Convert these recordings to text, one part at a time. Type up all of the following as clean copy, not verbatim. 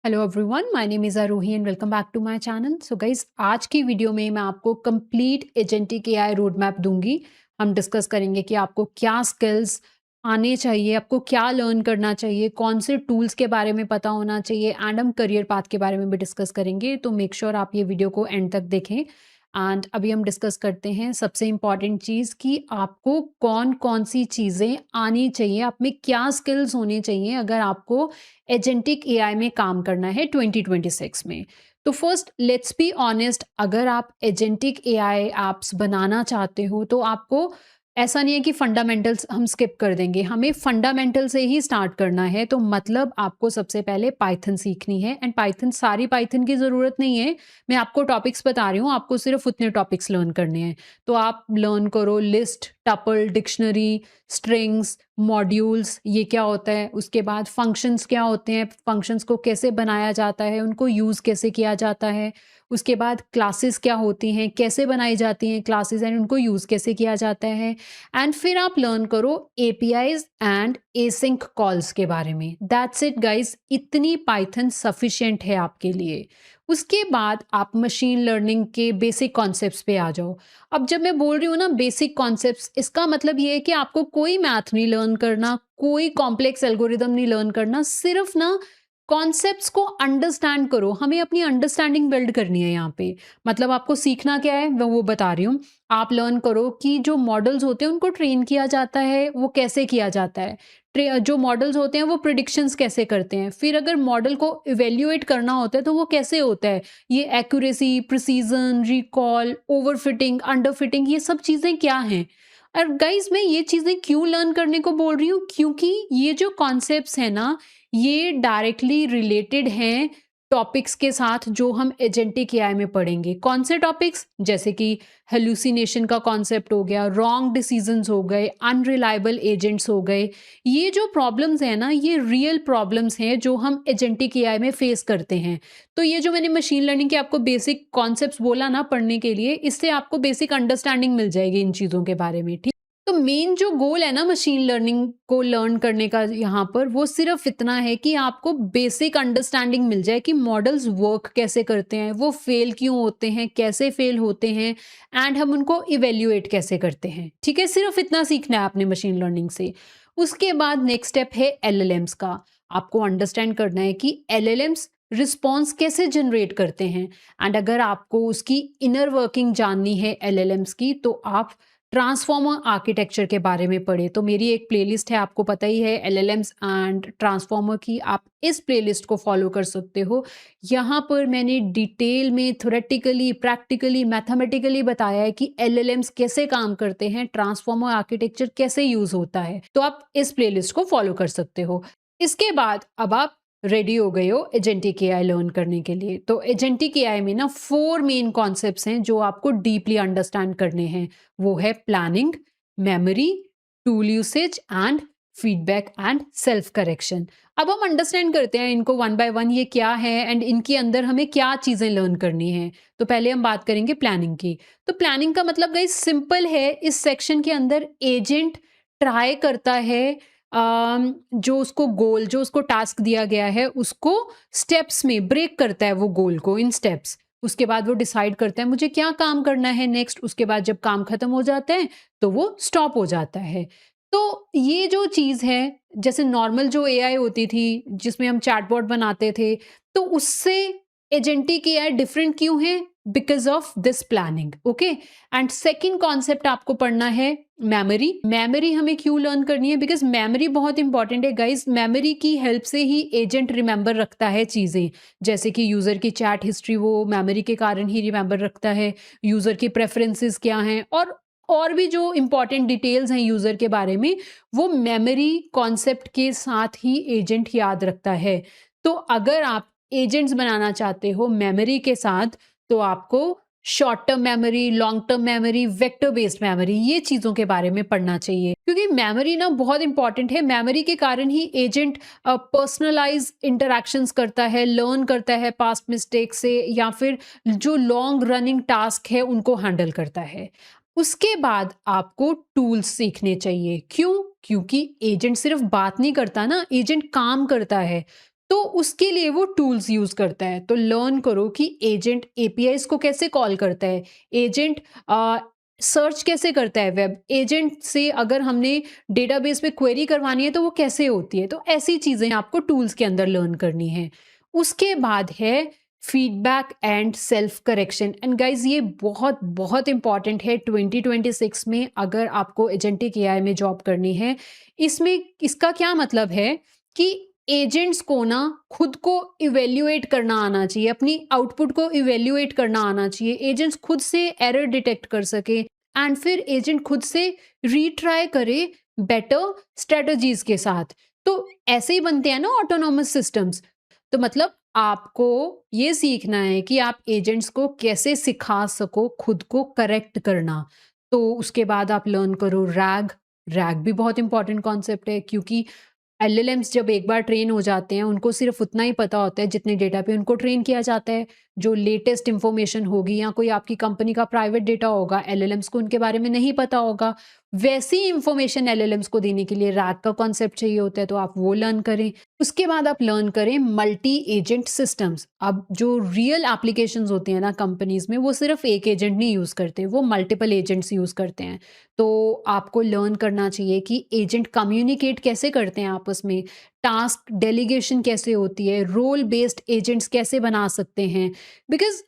Hello everyone, my name is Aaruhi and welcome back to my channel. So guys, आज की video में मैं आपको complete agentic AI road map दूंगी। हम डिस्कस करेंगे कि आपको क्या स्किल्स आने चाहिए, आपको क्या लर्न करना चाहिए, कौन से टूल्स के बारे में पता होना चाहिए एंड हम करियर पाथ के बारे में भी डिस्कस करेंगे। तो मेक श्योर आप ये वीडियो को एंड तक देखें। एंड अभी हम डिस्कस करते हैं सबसे इम्पॉर्टेंट चीज़ कि आपको कौन कौन सी चीज़ें आनी चाहिए, आप में क्या स्किल्स होने चाहिए अगर आपको एजेंटिक एआई में काम करना है 2026 में। तो फर्स्ट लेट्स बी ऑनेस्ट, अगर आप एजेंटिक एआई एप्स बनाना चाहते हो तो आपको ऐसा नहीं है कि फंडामेंटल्स हम स्किप कर देंगे, हमें फंडामेंटल से ही स्टार्ट करना है। तो मतलब आपको सबसे पहले पाइथन सीखनी है एंड पाइथन, सारी पाइथन की ज़रूरत नहीं है। मैं आपको टॉपिक्स बता रही हूँ, आपको सिर्फ उतने टॉपिक्स लर्न करने हैं। तो आप लर्न करो list, tuple, dictionary, strings, modules, ये क्या होता है, उसके बाद फंक्शंस क्या होते हैं, फंक्शंस को कैसे बनाया जाता है, उनको यूज़ कैसे किया जाता है, उसके बाद क्लासेस क्या होती हैं, कैसे बनाई जाती हैं क्लासेस एंड उनको यूज़ कैसे किया जाता है। एंड फिर आप लर्न करो एपीआईज एंड एसिंक कॉल्स के बारे में। दैट्स इट गाइस, इतनी पाइथन सफिशिएंट है आपके लिए। उसके बाद आप मशीन लर्निंग के बेसिक कॉन्सेप्ट्स पे आ जाओ। अब जब मैं बोल रही हूँ ना बेसिक कॉन्सेप्ट्स, इसका मतलब ये है कि आपको कोई मैथ नहीं लर्न करना, कोई कॉम्प्लेक्स एल्गोरिदम नहीं लर्न करना, सिर्फ ना कॉन्सेप्ट्स को अंडरस्टैंड करो। हमें अपनी अंडरस्टैंडिंग बिल्ड करनी है यहाँ पे। मतलब आपको सीखना क्या है मैं वो बता रही हूँ। आप लर्न करो कि जो मॉडल्स होते हैं उनको ट्रेन किया जाता है वो कैसे किया जाता है। जो मॉडल्स होते हैं वो प्रिडिक्शंस कैसे करते हैं, फिर अगर मॉडल को इवेल्युएट करना होता है तो वो कैसे होता है, ये accuracy, precision, recall, overfitting, underfitting, ये सब चीज़ें क्या हैं। और गाइज मैं ये चीज़ें क्यों लर्न करने को बोल रही हूँ, क्योंकि ये जो कॉन्सेप्ट्स हैं ना, ये डायरेक्टली रिलेटेड हैं टॉपिक्स के साथ जो हम एजेंटिक एआई में पढ़ेंगे। कौन से टॉपिक्स, जैसे कि हेलुसिनेशन का कॉन्सेप्ट हो गया, रॉन्ग डिसीजंस हो गए, अनरिलायबल एजेंट्स हो गए। ये जो प्रॉब्लम्स हैं ना, ये रियल प्रॉब्लम्स हैं जो हम एजेंटिक एआई में फेस करते हैं। तो ये जो मैंने मशीन लर्निंग के आपको बेसिक कॉन्सेप्ट्स बोला ना पढ़ने के लिए, इससे आपको बेसिक अंडरस्टैंडिंग मिल जाएगी इन चीज़ों के बारे में। ठीक, तो मेन जो गोल है ना मशीन लर्निंग को लर्न करने का यहाँ पर, वो सिर्फ इतना है कि आपको बेसिक अंडरस्टैंडिंग मिल जाए कि मॉडल्स वर्क कैसे करते हैं, वो फेल क्यों होते हैं, कैसे फेल होते हैं एंड हम उनको इवेल्युएट कैसे करते हैं। ठीक है, सिर्फ इतना सीखना है आपने मशीन लर्निंग से। उसके बाद नेक्स्ट स्टेप है एलएलएम्स का। आपको अंडरस्टैंड करना है कि एलएलएम्स रिस्पॉन्स कैसे जनरेट करते हैं। एंड अगर आपको उसकी इनर वर्किंग जाननी है एलएलएम्स की, तो आप ट्रांसफॉर्मर आर्किटेक्चर के बारे में पढ़े। तो मेरी एक प्लेलिस्ट है, आपको पता ही है, एलएलएम्स एंड ट्रांसफॉर्मर की। आप इस प्लेलिस्ट को फॉलो कर सकते हो। यहाँ पर मैंने डिटेल में थ्योरेटिकली, प्रैक्टिकली, मैथमेटिकली बताया है कि एलएलएम्स कैसे काम करते हैं, ट्रांसफॉर्मर आर्किटेक्चर कैसे यूज होता है। तो आप इस प्लेलिस्ट को फॉलो कर सकते हो। इसके बाद अब आप रेडी हो गए हो एजेंटिक एआई लर्न करने के लिए। तो एजेंटिक एआई में ना 4 मेन कॉन्सेप्ट्स हैं जो आपको डीपली अंडरस्टैंड करने हैं। वो है planning, memory, tool usage and feedback and self correction. अब हम अंडरस्टैंड करते हैं इनको वन बाय वन, ये क्या है एंड इनके अंदर हमें क्या चीजें लर्न करनी है। तो पहले हम बात करेंगे प्लानिंग की। तो प्लानिंग का मतलब गाइस सिंपल है। इस सेक्शन के अंदर एजेंट ट्राई करता है जो उसको गोल, जो उसको टास्क दिया गया है, उसको स्टेप्स में ब्रेक करता है, वो गोल को इन स्टेप्स। उसके बाद वो डिसाइड करता है मुझे क्या काम करना है नेक्स्ट। उसके बाद जब काम खत्म हो जाता है तो वो स्टॉप हो जाता है। तो ये जो चीज़ है, जैसे नॉर्मल जो एआई होती थी जिसमें हम चैटबॉट बनाते थे, तो उससे एजेंटिक एआई डिफरेंट क्यों है? Because of this planning. Okay, and second concept आपको पढ़ना है मेमोरी। मेमोरी हमें क्यों लर्न करनी है? बिकॉज मेमोरी बहुत इंपॉर्टेंट है गाइस। मेमोरी की हेल्प से ही एजेंट रिमेंबर रखता है चीज़ें। जैसे कि यूज़र की चैट हिस्ट्री वो मेमोरी के कारण ही रिमेंबर रखता है, यूज़र की प्रेफरेंसेस क्या हैं, और भी जो इंपॉर्टेंट डिटेल्स हैं यूज़र के बारे में, वो मेमोरी कॉन्सेप्ट के साथ ही एजेंट याद रखता है। तो अगर आप एजेंट्स बनाना चाहते हो मेमोरी के साथ, तो आपको short term memory, long term memory, vector based memory, ये चीज़ों के बारे में पढ़ना चाहिए। क्योंकि मेमोरी ना बहुत इंपॉर्टेंट है। मेमोरी के कारण ही एजेंट पर्सनलाइज इंटरैक्शंस करता है, लर्न करता है पास्ट मिस्टेक से, या फिर जो लॉन्ग रनिंग टास्क है उनको हैंडल करता है। उसके बाद आपको टूल्स सीखने चाहिए। क्यों? क्योंकि एजेंट सिर्फ बात नहीं करता ना, एजेंट काम करता है। तो उसके लिए वो टूल्स यूज़ करता है। तो लर्न करो कि एजेंट एपीआईज़ को कैसे कॉल करता है, एजेंट सर्च कैसे करता है वेब, एजेंट से अगर हमने डेटाबेस में क्वेरी करवानी है तो वो कैसे होती है। तो ऐसी चीज़ें आपको टूल्स के अंदर लर्न करनी है। उसके बाद है feedback and self correction and guys ये बहुत बहुत इंपॉर्टेंट है 2026 में अगर आपको एजेंटिक एआई में जॉब करनी है। इसमें इसका क्या मतलब है कि एजेंट्स को ना खुद को इवैल्यूएट करना आना चाहिए, अपनी आउटपुट को इवैल्यूएट करना आना चाहिए। एजेंट्स खुद से एरर डिटेक्ट कर सके एंड फिर एजेंट खुद से रीट्राई करे बेटर स्ट्रेटजीज के साथ। तो ऐसे ही बनते हैं ना ऑटोनॉमस सिस्टम्स। तो मतलब आपको ये सीखना है कि आप एजेंट्स को कैसे सिखा सको खुद को करेक्ट करना। तो उसके बाद आप लर्न करो रैग। रैग भी बहुत इंपॉर्टेंट कॉन्सेप्ट है क्योंकि एलएलएम्स जब एक बार ट्रेन हो जाते हैं, उनको सिर्फ़ उतना ही पता होता है जितने डेटा पे उनको ट्रेन किया जाता है। जो लेटेस्ट इन्फॉर्मेशन होगी या कोई आपकी कंपनी का प्राइवेट डेटा होगा, एलएलएम्स को उनके बारे में नहीं पता होगा। वैसी इन्फॉर्मेशन एलएलएम्स को देने के लिए रैग का कॉन्सेप्ट चाहिए होता है, तो आप वो लर्न करें। उसके बाद आप लर्न करें मल्टी एजेंट सिस्टम्स। अब जो रियल एप्लीकेशंस होती हैं ना कंपनीज़ में, वो सिर्फ़ एक एजेंट नहीं यूज़ करते, वो मल्टीपल एजेंट्स यूज़ करते हैं। तो आपको लर्न करना चाहिए कि एजेंट कम्युनिकेट कैसे करते हैं आपस में, टास्क डेलीगेशन कैसे होती है, रोल बेस्ड एजेंट्स कैसे बना सकते हैं। बिकॉज़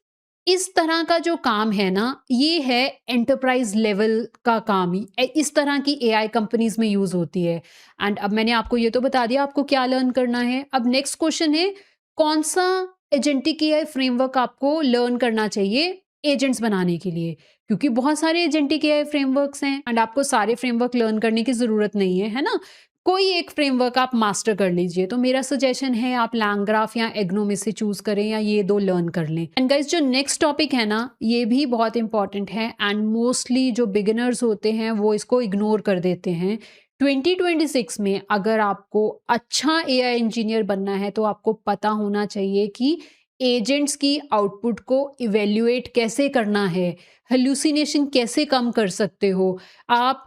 इस तरह का जो काम है ना, ये है एंटरप्राइज़ लेवल का काम ही। इस तरह की एआई कंपनीज़ में यूज़ होती है। एंड अब मैंने आपको ये तो बता दिया आपको क्या लर्न करना है। अब नेक्स्ट क्वेश्चन है, कौन-सा एजेंटिक एआई फ्रेमवर्क आपको लर्न करना चाहिए एजेंट्स बनाने के लिए? क्योंकि बहुत सारे एजेंटिक एआई फ्रेमवर्क्स हैं एंड आपको सारे फ्रेमवर्क लर्न करने की ज़रूरत नहीं है ना? कोई एक फ्रेमवर्क आप मास्टर कर लीजिए। तो मेरा सजेशन है आप लैंग्राफ या एग्नो में से चूज़ करें या ये 2 लर्न कर लें। एंड गाइस जो नेक्स्ट टॉपिक है ना, ये भी बहुत इंपॉर्टेंट है एंड मोस्टली जो बिगिनर्स होते हैं वो इसको इग्नोर कर देते हैं। 2026 में अगर आपको अच्छा एआई इंजीनियर बनना है तो आपको पता होना चाहिए कि एजेंट्स की आउटपुट को इवैल्यूएट कैसे करना है, हैल्यूसिनेशन कैसे कम कर सकते हो, आप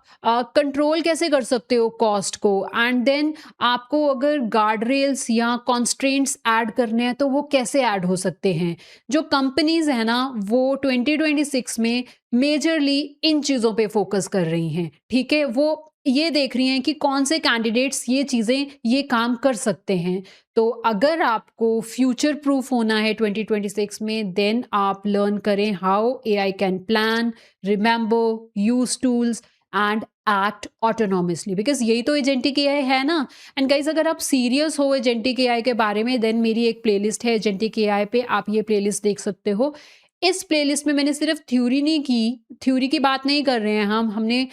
कंट्रोल कैसे कर सकते हो कॉस्ट को एंड देन आपको अगर गार्ड रेल्स या कॉन्स्ट्रेंट्स ऐड करने हैं तो वो कैसे ऐड हो सकते हैं। जो कंपनीज है ना वो 2026 में मेजरली इन चीज़ों पे फोकस कर रही हैं, ठीक है। वो ये देख रही हैं कि कौन से कैंडिडेट्स ये चीज़ें ये काम कर सकते हैं। तो अगर आपको फ्यूचर प्रूफ होना है 2026 में देन आप लर्न करें how AI can plan, remember, use tools and act autonomously. Because यही तो एजेंटिक एआई है ना। एंड गाइज अगर आप सीरियस हो एजेंटिक एआई के बारे में देन मेरी एक प्लेलिस्ट है एजेंटिक एआई पे, आप ये प्लेलिस्ट देख सकते हो। इस प्लेलिस्ट में मैंने सिर्फ थ्योरी नहीं की, थ्योरी की बात नहीं कर रहे हैं हमने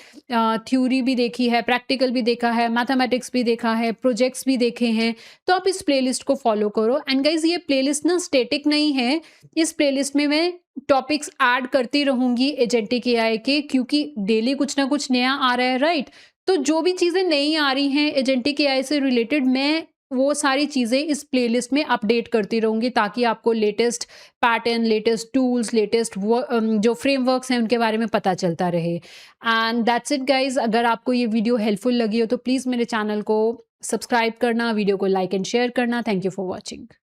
थ्योरी भी देखी है, प्रैक्टिकल भी देखा है, मैथमेटिक्स भी देखा है, प्रोजेक्ट्स भी देखे हैं। तो आप इस प्लेलिस्ट को फॉलो करो एंड गाइज ये प्लेलिस्ट ना स्टैटिक नहीं है। इस प्लेलिस्ट में मैं टॉपिक्स ऐड करती रहूंगी एजेंटिक एआई के, क्योंकि डेली कुछ ना कुछ नया आ रहा है, राइट। तो जो भी चीज़ें नई आ रही हैं एजेंटिक एआई से रिलेटेड, मैं वो सारी चीज़ें इस प्लेलिस्ट में अपडेट करती रहूंगी ताकि आपको latest pattern, latest tools, latest जो फ्रेमवर्क्स हैं उनके बारे में पता चलता रहे। And that's it guys. अगर आपको ये वीडियो हेल्पफुल लगी हो तो प्लीज़ मेरे चैनल को सब्सक्राइब करना, वीडियो को लाइक एंड शेयर करना। Thank you for watching.